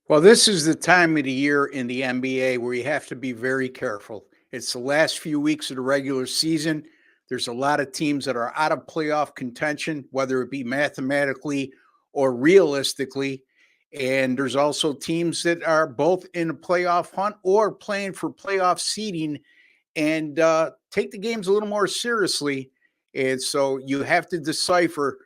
Well, this is the time of the year in the NBA where you have to be very careful. It's the last few weeks of the regular season. There's a lot of teams that are out of playoff contention, whether it be mathematically or realistically. And there's also teams that are both in a playoff hunt or playing for playoff seeding and take the games a little more seriously. And so you have to decipher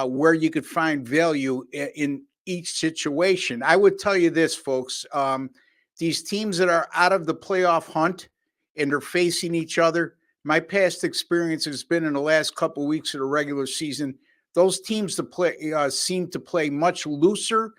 where you could find value in each situation. I would tell you this, folks. These teams that are out of the playoff hunt and they're facing each other, my past experience has been in the last couple of weeks of the regular season. Those teams to play seem to play much looser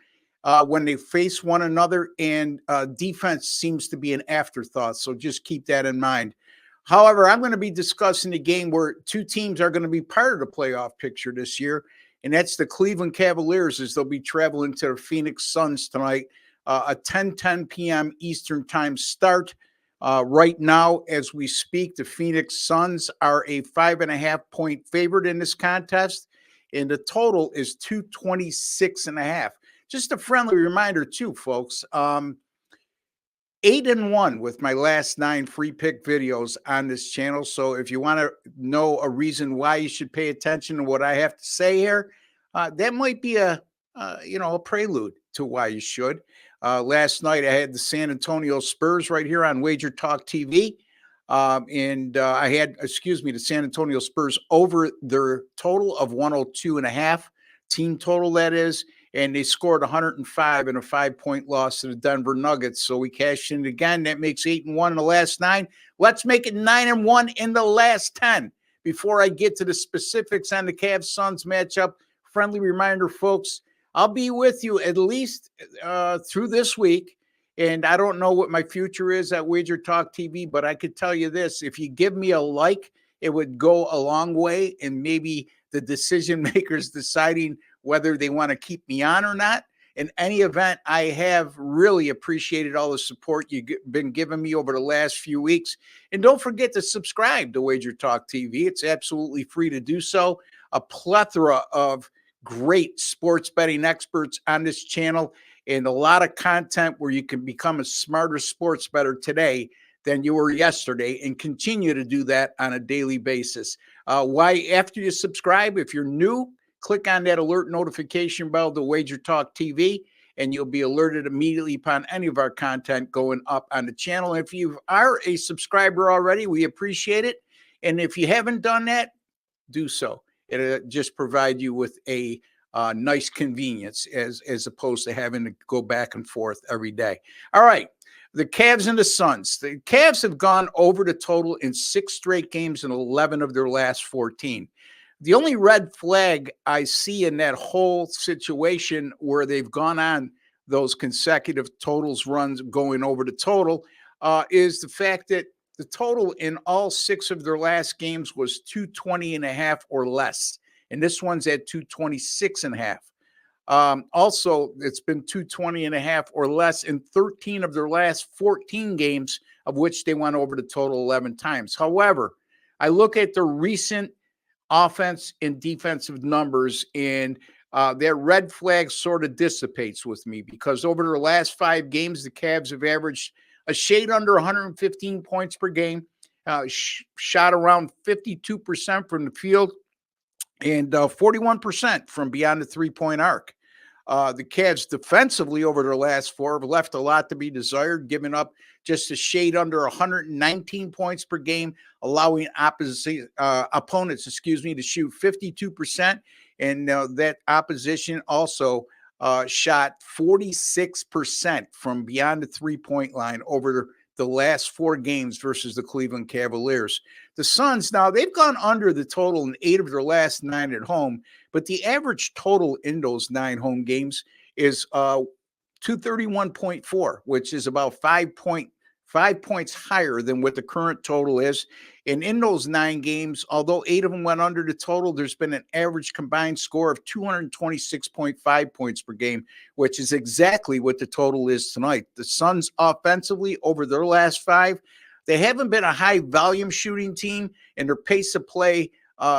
when they face one another, and defense seems to be an afterthought. So just keep that in mind. However, I'm going to be discussing a game where two teams are going to be part of the playoff picture this year, and that's the Cleveland Cavaliers as they'll be traveling to the Phoenix Suns tonight, a 10 p.m. Eastern time start. Right now, as we speak, the Phoenix Suns are a 5.5 point favorite in this contest, and the total is 226.5. Just a friendly reminder, too, folks. 8-1 with my last 9 free pick videos on this channel. So if you want to know a reason why you should pay attention to what I have to say here, that might be a prelude to why you should. Last night I had the San Antonio Spurs right here on Wager Talk TV. And I had, the San Antonio Spurs over their total of 102.5, team total that is, and they scored 105 in a 5-point loss to the Denver Nuggets. So we cashed in again. That makes 8-1 in the last 9. Let's make it 9-1 in the last 10. Before I get to the specifics on the Cavs Suns matchup, friendly reminder, folks, I'll be with you at least through this week. And I don't know what my future is at Wager Talk TV, but I could tell you this. If you give me a like, it would go a long way in maybe the decision makers deciding whether they want to keep me on or not. In any event, I have really appreciated all the support you've been giving me over the last few weeks. And don't forget to subscribe to Wager Talk TV. It's absolutely free to do so. A plethora of great sports betting experts on this channel, and a lot of content where you can become a smarter sports bettor today than you were yesterday, and continue to do that on a daily basis. Why? After you subscribe, if you're new, click on that alert notification bell to Wager Talk TV, and you'll be alerted immediately upon any of our content going up on the channel. If you are a subscriber already, we appreciate it. And if you haven't done that, do so. It'll just provide you with a nice convenience as opposed to having to go back and forth every day. All right. The Cavs and the Suns. The Cavs have gone over the total in 6 straight games and 11 of their last 14. The only red flag I see in that whole situation where they've gone on those consecutive totals runs going over the total is the fact that the total in all 6 of their last games was 220.5 or less. And this one's at 226.5. Also, it's been 220.5 or less in 13 of their last 14 games, of which they went over the total 11 times. However, I look at the recent offense and defensive numbers, and that red flag sort of dissipates with me, because over their last 5 games, the Cavs have averaged a shade under 115 points per game, shot around 52% from the field, and 41% from beyond the 3-point arc. The Cavs defensively over their last 4 have left a lot to be desired, giving up just a shade under 119 points per game, allowing opponents, to shoot 52%. And that opposition also shot 46% from beyond the 3-point line over the last 4 games versus the Cleveland Cavaliers. The Suns, now they've gone under the total in 8 of their last 9 at home, but the average total in those 9 home games is 231.4, which is about 5 points higher than what the current total is. And in those 9 games, although 8 of them went under the total, there's been an average combined score of 226.5 points per game, which is exactly what the total is tonight. The Suns offensively over their last 5, they haven't been a high volume shooting team, and their pace of play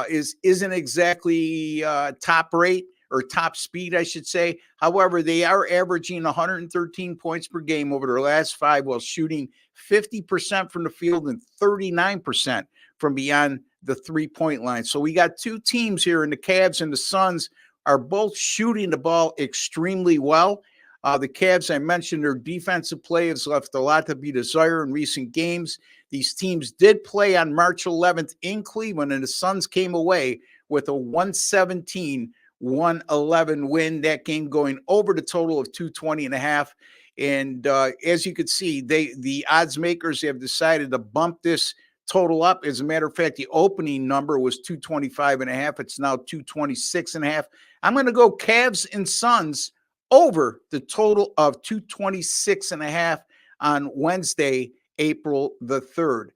isn't exactly top rate. or top speed, I should say. However, they are averaging 113 points per game over their last 5 while shooting 50% from the field and 39% from beyond the three-point line. So we got two teams here, and the Cavs and the Suns are both shooting the ball extremely well. The Cavs, I mentioned, their defensive play has left a lot to be desired in recent games. These teams did play on March 11th in Cleveland, and the Suns came away with a 117-111 win. That game going over the total of 220.5. And as you can see, the odds makers have decided to bump this total up. As a matter of fact, the opening number was 225.5. It's now 226.5. I'm going to go Cavs and Suns over the total of 226.5 on Wednesday, April the 3rd.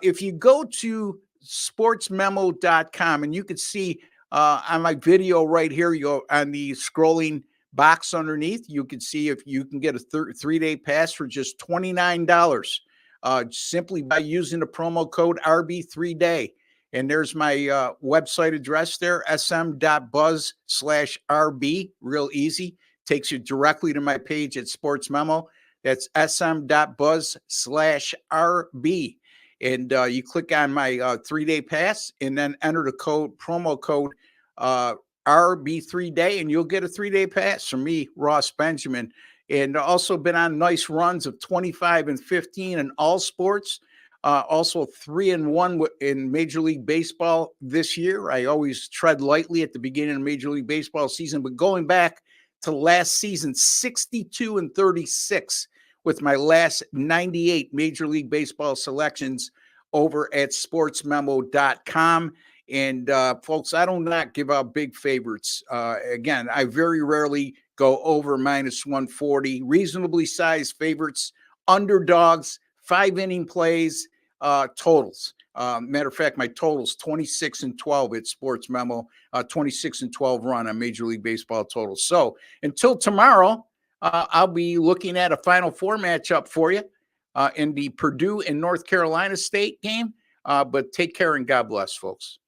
If you go to sportsmemo.com, and you can see on my video right here, you go on the scrolling box underneath, you can see if you can get a 3-day pass for just $29 simply by using the promo code RB3day. And there's my website address there, sm.buzz/RB. Real easy. Takes you directly to my page at Sports Memo. That's sm.buzz/RB. And you click on my 3-day pass and then enter the promo code RB3day, and you'll get a 3-day pass from me, Ross Benjamin. And also been on nice runs of 25 and 15 in all sports. Also 3-1 in Major League Baseball this year. I always tread lightly at the beginning of Major League Baseball season, but going back to last season, 62 and 36 with my last 98 Major League Baseball selections over at sportsmemo.com. And folks, I do not give out big favorites. Again, I very rarely go over -140. Reasonably sized favorites, underdogs, 5-inning plays, totals. Matter of fact, my totals 26 and 12 at Sports Memo, 26 and 12 run on Major League Baseball totals. So until tomorrow, I'll be looking at a Final Four matchup for you in the Purdue and North Carolina State game. But take care and God bless, folks.